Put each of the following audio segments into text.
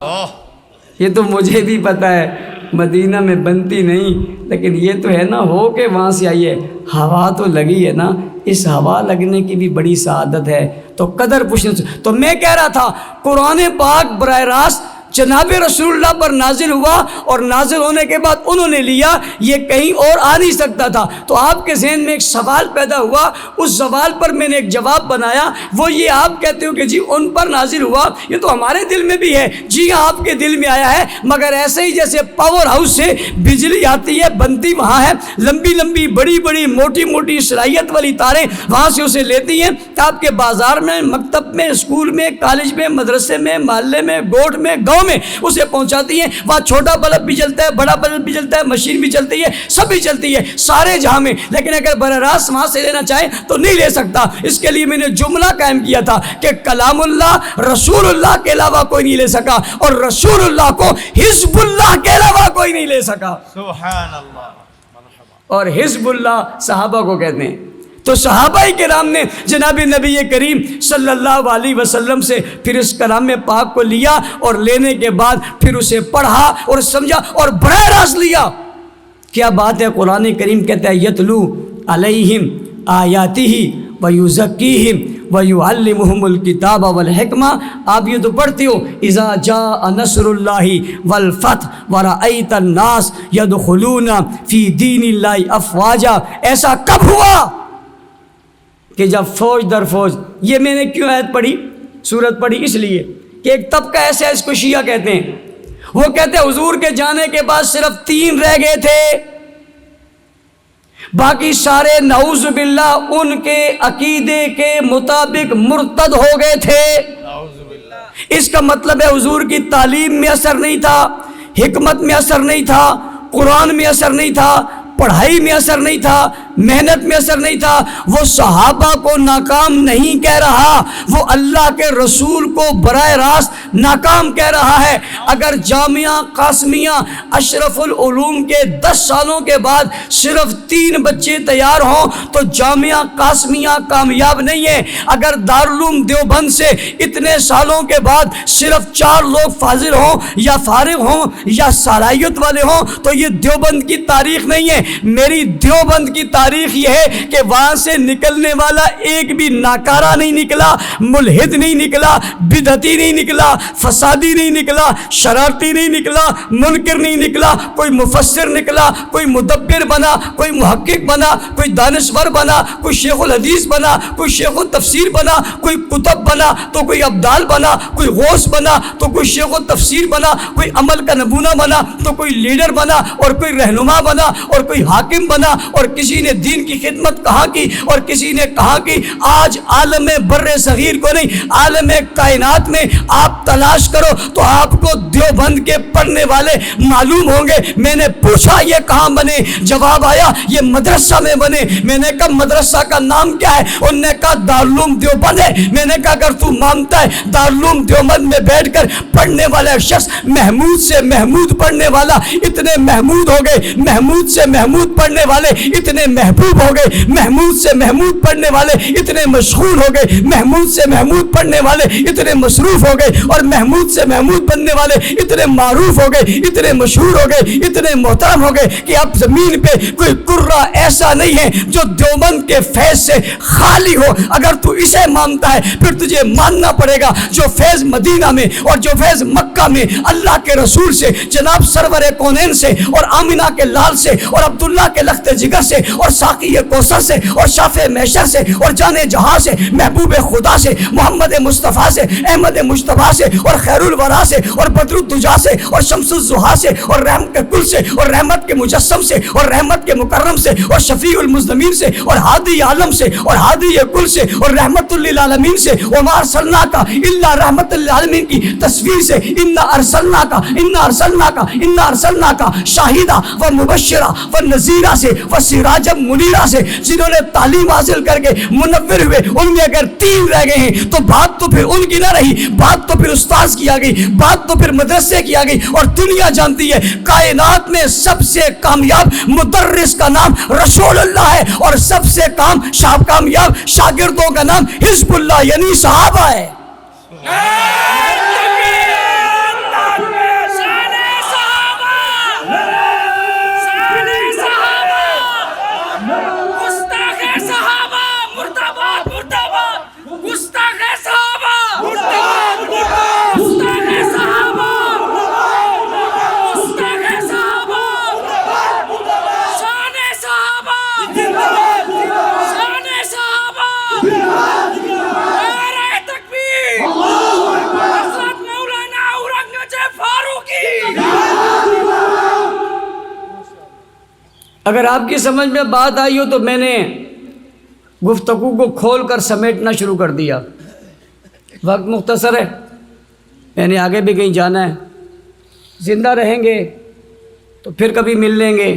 یہ تو مجھے بھی پتہ ہے مدینہ میں بنتی نہیں، لیکن یہ تو ہے نا ہو کے وہاں سے آئی ہے، ہوا تو لگی ہے نا، اس ہوا لگنے کی بھی بڑی سعادت ہے۔ تو قدر پوچھنے تو میں کہہ رہا تھا قرآن پاک براہ راست جناب رسول اللہ پر نازل ہوا، اور نازل ہونے کے بعد انہوں نے لیا، یہ کہیں اور آ نہیں سکتا تھا۔ تو آپ کے ذہن میں ایک سوال پیدا ہوا، اس سوال پر میں نے ایک جواب بنایا، وہ یہ آپ کہتے ہو کہ جی ان پر نازل ہوا، یہ تو ہمارے دل میں بھی ہے، جی ہاں آپ کے دل میں آیا ہے، مگر ایسے ہی جیسے پاور ہاؤس سے بجلی آتی ہے بنتی وہاں ہے، لمبی لمبی بڑی بڑی موٹی موٹی صلاحیت والی تاریں وہاں سے اسے لیتی ہیں، تو آپ کے بازار میں، مکتب میں، اسکول میں، کالج میں، مدرسے میں، محلے میں، گوٹھ میں، گاؤں میں اسے پہنچاتی ہیں، وہاں چھوٹا بلب بھی جلتا ہے، بڑا بلب بھی جلتا ہے، مشین بھی چلتی ہے، سب بھی چلتی ہے سارے جہاں میں، لیکن اگر براہ راست وہاں سے لینا چاہیں تو نہیں لے سکتا۔ اس کے لیے میں نے جملہ قائم کیا تھا کہ کلام اللہ رسول اللہ کے علاوہ کوئی نہیں لے سکا، اور رسول اللہ کو حزب اللہ کے علاوہ کوئی نہیں لے سکا۔ سبحان اللہ۔ اور حزب اللہ صحابہ کو کہتے ہیں۔ تو صحابہ کرام نے جناب نبی کریم صلی اللہ علیہ وسلم سے پھر اس کلام پاک کو لیا، اور لینے کے بعد پھر اسے پڑھا اور سمجھا اور براہ راست لیا۔ کیا بات ہے، قرآن کریم کہتا ہے یتلو علیہم آیاتہ ویزکیہم ویعلمہم الکتاب والحکمہ۔ آپ یہ تو پڑھتے ہو اذا جاء نصر اللہ والفتح ورأیت الناس یدخلون فی دین اللہ افواجا۔ ایسا کب ہوا کہ جب فوج در فوج، یہ میں نے کیوں آیت پڑھی، سورت پڑھی، اس لیے کہ ایک طبقہ ایسا ہے، اس کو شیعہ کہتے ہیں، وہ کہتے ہیں حضور کے جانے کے بعد صرف 3 رہ گئے تھے، باقی سارے نعوذ باللہ ان کے عقیدے کے مطابق مرتد ہو گئے تھے۔ اس کا مطلب ہے حضور کی تعلیم میں اثر نہیں تھا، حکمت میں اثر نہیں تھا، قرآن میں اثر نہیں تھا، پڑھائی میں اثر نہیں تھا، محنت میں اثر نہیں تھا۔ وہ صحابہ کو ناکام نہیں کہہ رہا، وہ اللہ کے رسول کو براہ راست ناکام کہہ رہا ہے۔ اگر جامعہ قاسمیہ اشرف العلوم کے 10 سالوں کے بعد صرف 3 بچے تیار ہوں تو جامعہ قاسمیہ کامیاب نہیں ہے۔ اگر دارالعلوم دیوبند سے اتنے سالوں کے بعد صرف 4 لوگ فاضل ہوں یا فارغ ہوں یا صلاحیت والے ہوں تو یہ دیوبند کی تاریخ نہیں ہے۔ میری دیوبند کی تاریخ یہ ہے کہ وہاں سے نکلنے والا ایک بھی ناکارہ نہیں نکلا، ملحد نہیں نکلا، بدعتی نہیں نکلا، فسادی نہیں نکلا، شرارتی نہیں نکلا، منکر نہیں نکلا، کوئی مفسر نکلا، کوئی مدبر بنا، کوئی محقق بنا، کوئی دانشور بنا، کوئی شیخ الحدیث بنا، کوئی شیخ التفسیر بنا، کوئی کتب بنا تو کوئی ابدال بنا، کوئی غوث بنا تو کوئی شیخ التفسیر بنا، کوئی عمل کا نمونہ بنا تو کوئی لیڈر بنا، اور کوئی رہنما بنا، اور کوئی حاکم بنا، اور کسی نے دین کی خدمت کہاں کی اور کسی نے کہاں کی۔ آج عالم بر صغیر کو نہیں، عالم کائنات میں آپ تلاش کرو تو آپ کو دیوبند کے پڑھنے والے معلوم ہوں گے۔ میں نے پوچھا یہ کہاں بنے، جواب آیا یہ مدرسہ میں بنے۔ میں نے کہا مدرسہ کا نام کیا ہے؟ انہوں نے کہا دارالعلوم دیوبند ہے۔ میں نے کہا اگر تو مانتا ہے دارالعلوم دیوبند میں بیٹھ کر پڑھنے والا شخص محمود سے محمود پڑھنے والا اتنے محمود ہو گئے، محمود سے محمود پڑھنے والے اتنے محبوب ہو گئے، محمود سے محمود پڑھنے والے اتنے مشغول ہو گئے، محمود سے محمود پڑھنے والے اتنے مصروف ہو گئے، اور محمود سے محمود بننے والے اتنے معروف ہو گئے، اتنے مشہور ہو گئے، اتنے محترم ہو گئے کہ اب زمین پہ کوئی کرہ ایسا نہیں ہے جو دیوبند کے فیض سے خالی ہو۔ اگر تو اسے مانتا ہے پھر تجھے ماننا پڑے گا جو فیض مدینہ میں اور جو فیض مکہ میں اللہ کے رسول سے، جناب سرور کونین سے، اور آمنہ کے لال سے، اور عبداللہ کے لخت جگر سے، اور ساقی کوثر سے، اور شافع محشر سے، اور جانے جہاں سے، محبوب خدا سے، محمد مصطفیٰ سے، احمد مجتبیٰ سے، اور خیر الورا سے، اور بدر الدجا سے، اور شمس الضحیٰ سے، اور رحمت کے کل سے، اور رحمت کے مجسم سے، اور رحمت کے مکرم سے، اور شفیع المذنبین سے، اور ہادی عالم سے، اور ہادی کل سے، اور رحمت للعالمین سے، وما ارسلناک الا رحمت للعالمین کی تصویر سے، انا ارسلناک شاہدہ و مبشرہ و نذیرہ سے، و سراجا منیرہ سے، جنہوں نے تعلیم حاصل کر کے منور ہوئے، ان میں اگر 3 رہ گئے ہیں تو بات تو پھر ان کی نہ رہی، بات تو پھر استاذ کی آ گئی، بات تو پھر مدرسے کی آ گئی، اور دنیا جانتی ہے کائنات میں سب سے کامیاب مدرس کا نام رسول اللہ ہے، اور سب سے کامیاب شاگردوں کا نام حزب اللہ یعنی صحابہ ہے۔ اگر آپ کی سمجھ میں بات آئی ہو تو میں نے گفتگو کو کھول کر سمیٹنا شروع کر دیا. وقت مختصر ہے، میں نے آگے بھی کہیں جانا ہے. زندہ رہیں گے تو پھر کبھی مل لیں گے.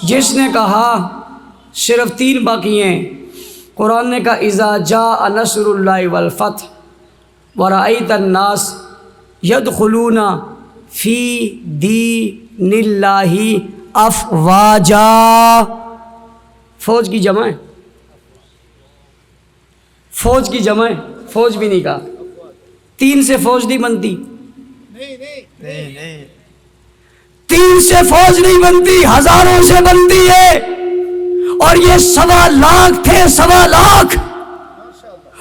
جس نے کہا صرف 3 باقی ہیں. قرآن نے کہا اذا جاء نصر اللہ والفتح ورأیت الناس یدخلون فی دین اللہ افواجا. فوج کی جمع ہے، فوج کی جمع ہے، فوج بھی نہیں کہا. 3 سے فوج نہیں بنتی، 3 سے فوج نہیں بنتی، ہزاروں سے بنتی ہے. اور یہ 1.25 لاکھ تھے، 1.25 لاکھ،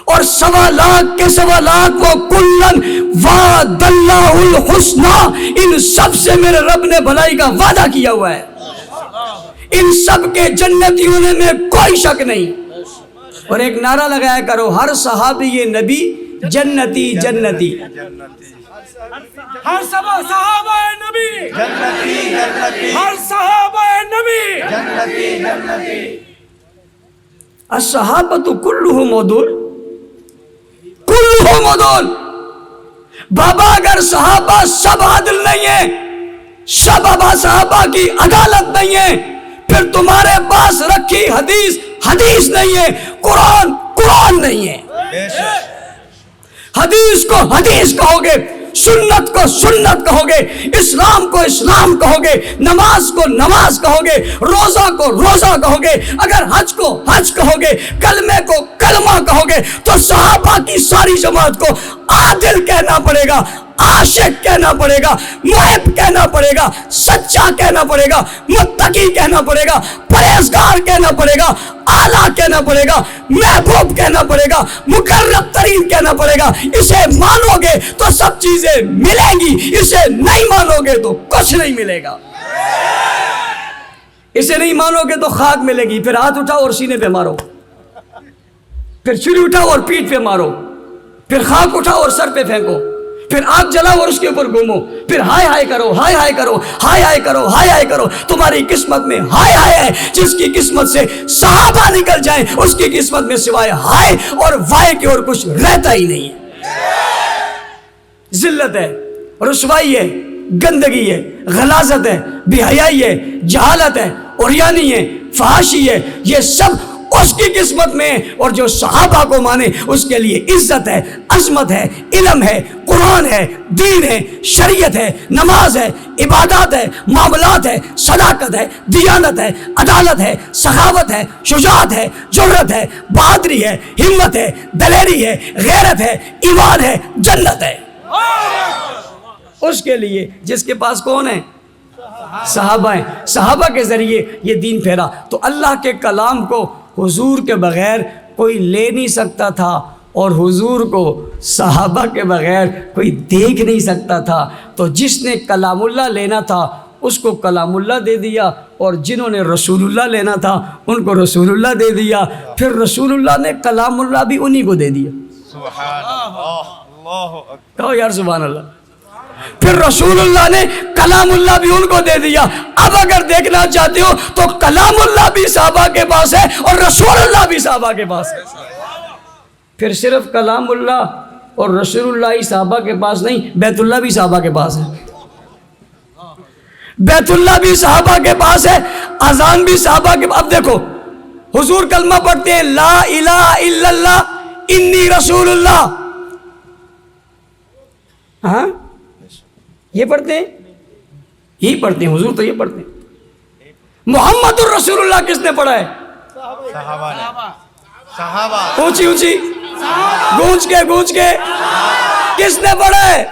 اور 1.25 لاکھ کے 1.25 لاکھ وہ کلن وعد اللہ الحسنی، ان سب سے میرے رب نے بھلائی کا وعدہ کیا ہوا ہے. ان سب کے جنتی ہونے میں کوئی شک نہیں. اور ایک نعرہ لگایا کرو، ہر صحابی یہ نبی جنتی جنتی. ہر صحابہ نبی جنتی جنتی، ہر صحابہ نبی جنتی جنتی. الصحابۃ کلھم عدول، کلھم عدول. بابا اگر صحابہ سب عادل نہیں ہیں، سب صحابہ کی عدالت نہیں ہے، پھر تمہارے پاس رکھی حدیث حدیث نہیں ہے، قرآن قرآن نہیں ہے. حدیث کو حدیث کہو گے، سنت کو سنت کہو گے، اسلام کو اسلام کہو گے، نماز کو نماز کہو گے، روزہ کو روزہ کہو گے، اگر حج کو حج کہو گے، کلمے کو کلمہ کہو گے، تو صحابہ کی ساری جماعت کو عادل کہنا پڑے گا، عاشق کہنا پڑے گا، محب کہنا پڑے گا، سچا کہنا پڑے گا، متقی کہنا پڑے گا، پرہیزگار کہنا پڑے گا، اعلیٰ کہنا پڑے گا، محبوب کہنا پڑے گا، مقرب ترین کہنا پڑے گا. اسے مانو گے تو سب چیزیں ملیں گی، اسے نہیں مانو گے تو کچھ نہیں ملے گا. اسے نہیں مانو گے تو خاک ملے گی. پھر ہاتھ اٹھاؤ اور سینے پہ مارو، پھر چھری اٹھاؤ اور پیٹھ پہ مارو، پھر خاک اٹھاؤ اور سر پہ پھینکو، پھر آگ جلاؤ اور اس کے اوپر گھومو، پھر ہائے ہائے کرو، ہائے ہائے کرو، ہائے ہائے کرو، ہائے ہائے کرو. تمہاری قسمت میں ہائے ہائے ہے. جس کی قسمت سے صحابہ نکل جائیں اس کی قسمت میں سوائے ہائے اور وائے کے اور کچھ رہتا ہی نہیں ہے. ذلت ہے، رسوائی ہے، گندگی ہے، غلاظت ہے، بے حیائی ہے، جہالت ہے، عریانی ہے، فحاشی ہے. یہ سب اس کی قسمت میں، اور جو صحابہ کو مانے اس کے لیے عزت ہے، عظمت ہے، علم ہے، قرآن ہے، دین ہے، شریعت ہے، نماز ہے، عبادات ہے، معاملات ہے، صداقت ہے، دیانت ہے، عدالت ہے، سخاوت ہے، شجاعت ہے، جرأت ہے، بہادری ہے، ہمت ہے، دلیری ہے، غیرت ہے، ایمان ہے، جنت ہے. اس کے لیے جس کے پاس کون ہے؟ صحابہ ہیں. صحابہ کے ذریعے یہ دین پھیلا. تو اللہ کے کلام کو حضور کے بغیر کوئی لے نہیں سکتا تھا، اور حضور کو صحابہ کے بغیر کوئی دیکھ نہیں سکتا تھا. تو جس نے کلام اللہ لینا تھا اس کو کلام اللہ دے دیا، اور جنہوں نے رسول اللہ لینا تھا ان کو رسول اللہ دے دیا. پھر رسول اللہ نے کلام اللہ بھی انہی کو دے دیا. سبحان اللہ، کہو یار سبحان اللہ. پھر رسول اللہ نے کلام اللہ بھی ان کو دے دیا. اب اگر دیکھنا چاہتے ہو تو کلام اللہ بھی صحابہ کے پاس ہے اور رسول اللہ بھی صحابہ کے پاس ہے. پھر صرف کلام اللہ اور رسول اللہ ہی صحابہ کے پاس نہیں، بیت اللہ بھی صحابہ کے پاس ہے. بیت اللہ بھی صحابہ کے پاس ہے، اذان بھی صحابہ کے پاس. اب دیکھو حضور کلمہ پڑھتے ہیں، لا الہ الا اللہ انی رسول اللہ. ہاں یہ پڑھتے ہیں، یہی پڑھتے ہیں، حضور تو یہ پڑھتے ہیں. محمد الرسول اللہ کس نے پڑھا ہے؟ صحابہ نے. صحابہ اونچی اونچی گونج کے کس نے پڑھا ہے؟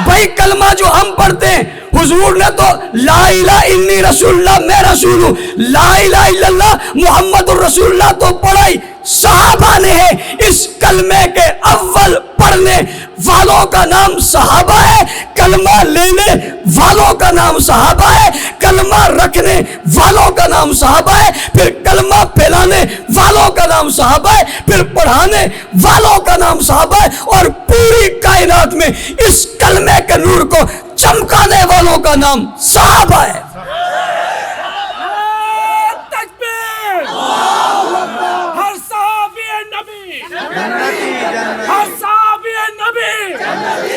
بھائی کلمہ جو ہم پڑھتے ہیں، حضور نے تو لا الہ انی رسول اللہ، میں رسول ہوں، لا الہ الا اللہ محمد الرسول اللہ تو پڑھائی صحابہ نے ہے. اس کلمے کے اول پڑھنے والوں کا نام صحابہ ہے، کلمہ لینے والوں کا نام صحابہ ہے، کلمہ رکھنے والوں کا نام صحابہ ہے، پھر کلمہ پھیلانے والوں کا نام صحابہ ہے، پھر پڑھانے والوں کا نام صحابہ ہے، اور پوری کائنات میں اس کلمے کے نور کو چمکانے والوں کا نام صحابہ ہے.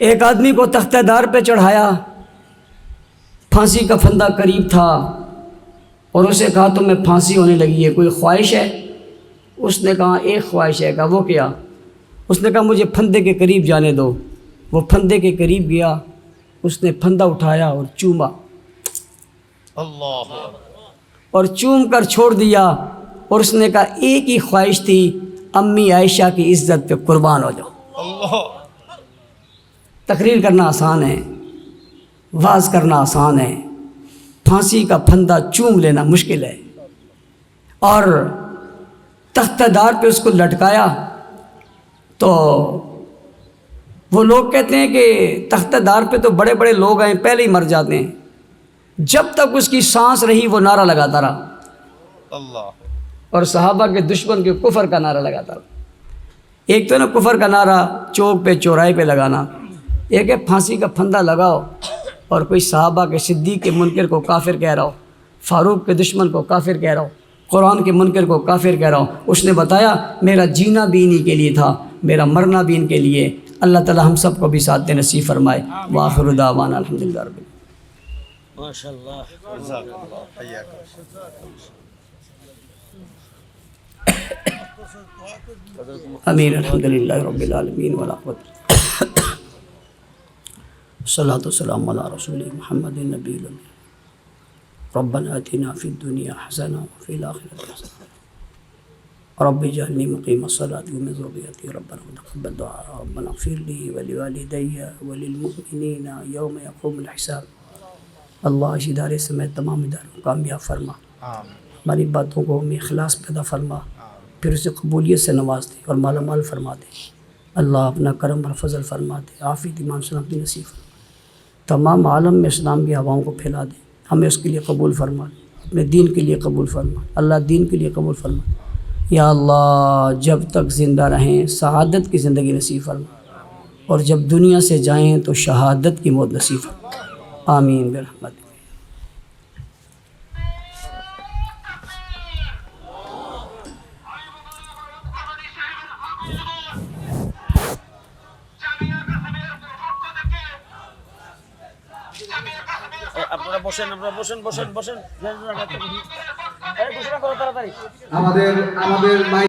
ایک آدمی کو تختہ دار پہ چڑھایا، پھانسی کا پھندا قریب تھا، اور اسے کہا تمہیں پھانسی ہونے لگی ہے، کوئی خواہش ہے؟ اس نے کہا ایک خواہش ہے۔ کہا وہ کیا؟ اس نے کہا مجھے پھندے کے قریب جانے دو۔ وہ پھندے کے قریب گیا، اس نے پھندا اٹھایا اور چوما، اللہ اور چوم کر چھوڑ دیا، اور اس نے کہا ایک ہی خواہش تھی، امی عائشہ کی عزت پہ قربان ہو جاؤ۔ اللہ تقریر کرنا آسان ہے، واز کرنا آسان ہے، پھانسی کا پھندا چوم لینا مشکل ہے۔ اور تختہ دار پہ اس کو لٹکایا تو وہ لوگ کہتے ہیں کہ تختہ دار پہ تو بڑے بڑے لوگ آئے پہلے ہی مر جاتے ہیں، جب تک اس کی سانس رہی وہ نعرہ لگاتا رہا، اللہ اور صحابہ کے دشمن کے کفر کا نعرہ لگاتا رہا۔ ایک تو نا کفر کا نعرہ چوک پہ چوراہے پہ لگانا، ایک ہے پھانسی کا پھندا لگاؤ اور کوئی صحابہ کے صدیق کے منکر کو کافر کہہ رہا ہو، فاروق کے دشمن کو کافر کہہ رہا ہو، قرآن کے منکر کو کافر کہہ رہا ہو۔ اس نے بتایا میرا جینا بھی انہی کے لیے تھا، میرا مرنا بھی ان کے لیے۔ اللہ تعالی ہم سب کو بھی ساتھ نصیب فرمائے۔ وآخر دعوانا الحمدللہ رب العالمین۔ ماشاء اللہ۔ جزاک اللہ حیاک امین الحمدللہ رب العالمین ولا قوت۔ الصلاۃ والسلام علی رسول محمد النبی الامین۔ ربنا آتنا فی الدنیا حسنہ وفی الآخرۃ حسنہ رب اجعلنی مقیم الصلاۃ ومن ذریتی ربنا وتقبل دعاء ربنا اغفر لی ولوالدی وللمؤمنین یوم یقوم الحساب۔ اللہ اس ادارے سمیت تمام اداروں کو کامیاب فرما، ہماری باتوں کو ہمیں اخلاص پیدا فرما، پھر اسے قبولیت سے نواز دے اور مالا مال فرما دے۔ اللہ اپنا کرم اور فضل فرما دے، عافیت ایمان سلامتی نصیب فرما، تمام عالم میں اسلام کی ہواؤں کو پھیلا دے، ہمیں اس کے لیے قبول فرما، اپنے دین کے لیے قبول فرما، اللہ دین کے لیے قبول فرما۔ یا اللہ جب تک زندہ رہیں سعادت کی زندگی نصیب فرما، اور جب دنیا سے جائیں تو شہادت کی موت نصیب فرما، آمین برحمتک۔ আপনারা বসেন, আপনারা বসেন বসেন বসেন। ঘোষণা করো তাড়াতাড়ি। আমাদের